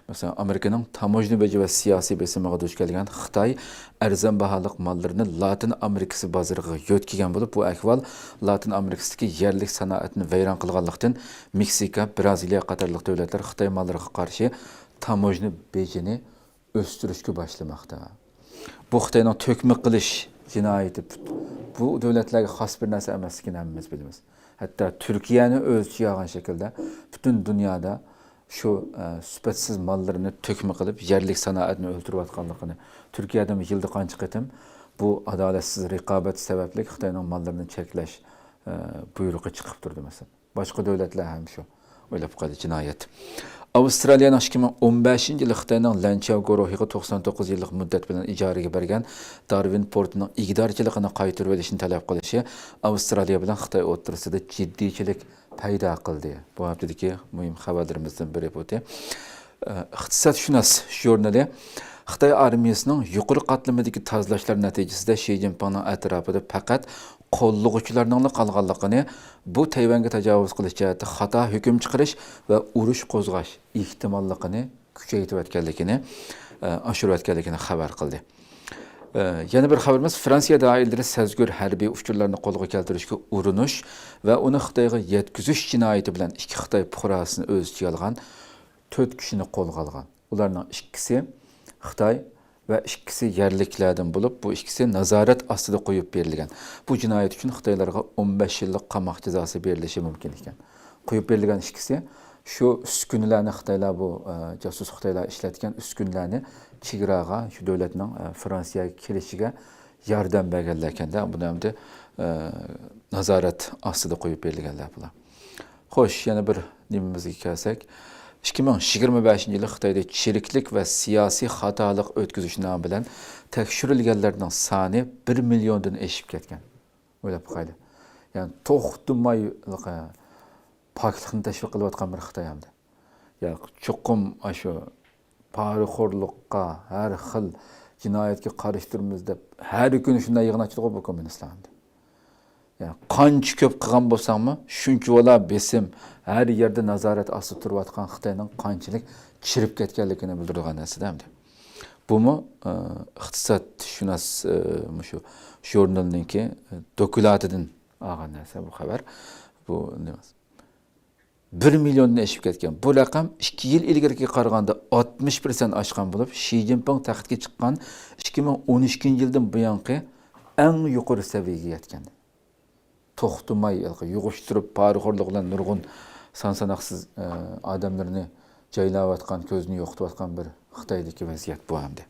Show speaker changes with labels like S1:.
S1: Mesela Amerika'nın tamojni beji ve siyasi besimiga duch kelgan Xitoy arzon baholiq mollarini Latin Amerikasi bozoriga yo'tkigan bo'lib, bu ahvol Latin Amerikasidagi yerlik sanoatni vayron qilganlikdan Meksika, Braziliya qatorliq davlatlar Xitoy mollariga qarshi tamojni bejini o'stirishga boshlamoqda. Bu Xitoyning to'kma qilish jinoyati bu davlatlarga xos bir narsa emasligini hammamiz bilamiz. Hatta Türkiye'ni o'z ichiga olgan shaklda butun dunyoda şu sifatsiz mallarını tökme qilib, yerlik sanoatni o'ltirayotganligini, Turkiyada yilda qancha qitim bu adolatsiz raqobat sababli Xitoyning mollarini cheklash buyrug'i chiqib turdi mesela. Boshqa davlatlar ham shu o'ylab qoldi jinoyat. Avstraliyaning 2015-yili Xitoyning Lanchao guruhiga 99 yillik muddat bilan ijaraga bergan Darwin portining igdorchiligini qaytarib olishni talab qilishi Avstraliya bilan Xitoy o'rtasida jiddiychilik paydo qildi. Bu haftadagi muhim xabarlarimizdan biri bu. Iqtisodshunos jurnali Xitoy armiyasining yuqori qatlamidagi tozalashlar natijasida Xi Jinpingning atrofida faqat qo'llovchilarning qolganligini, bu Tayvanga tajovuz qilish jihatida xato hukm chiqarish va urush qo'zg'ash ehtimolligini kuchaytirayotganligini, oshirayotganligini xabar qildi. Yana bir xabarimiz Fransiya doiralari sezgur harbiy uchurlarni qo'lga keltirishga urinish va uni Xitoyga yetkazish jinoyati bilan ikki Xitoy fuqarosini o'z ichiga olgan 4 kishini qo'lga olgan. Ularning ikkisi Xitoy ve ikkisi yerliklerden bulup bu ikkisi nazorat ostida qo'yib berilgan. Bu jinoyat uchun Xitoylarga 15 yillik qamoq jazosi berilishi mumkin ekan. Qo'yib berilgan ikkisi şu uskunlarni Xitoylar bu jasus Xitoylar ishlatgan uskunlarni chegaraga shu davlatning Fransiyaga kelishiga yordam berganlar ekanda, buni ham nazorat ostida qo'yib berilganlar bular. Xo'sh, yana bir nimamizga kelsak, 2025 yılı Xitoyda chiriklik ve siyasi xatolik o'tkazish nomi bilan tekshirilganlarning soni 1 milliondan oshib ketgan. O'ylab qo'ydi. Ya'ni to'xtamay poklikni tashviq qilayotgan bir Xitoy hamda. Ya cho'qim shu poraxo'rlikqa, har xil jinoyatga qarshi turamiz deb har kuni shunday yig'inchilik bu kommunistlar hamda. Yani qancha ko'p qilgan bo'lsangmi, shuncha vola besim her yerde nazorat ostida turayotgan Xitoyning qanchalik chirib ketganligini bildirgan narsa hamda. Bu mu iqtisodshunos shu jurnalninki doklatidan olgan narsa bu xabar. Bu nima? 1 milliondan oshib ketgan. Bu raqam 2 yil ilgariga qaraganda 60% oshgan bo'lib, Xi Jinping taxtga chiqqan 2012-yildan buyongi eng yuqori saviyaga yetgan. To'xtamay yug'ishtirib poraxo'rlik bilan nurg'un son-sanoqsiz odamlarni joylayotgan, ko'zni yo'qotayotgan bir Xitoydagi vaziyat bu hamda.